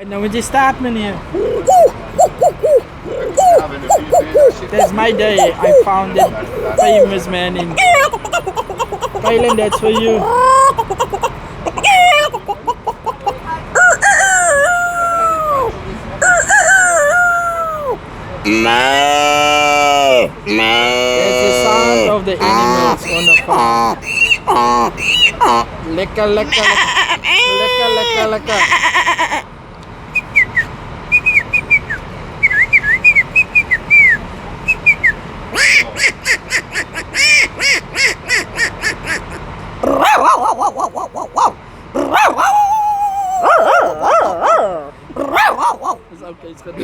Now would you stop me here? That's my day. I found it famous man in Thailand. That's for you. That's the sound of the animals on the farm. Lecca, lecca, lecca, lecca, lecca. It's okay, it's good.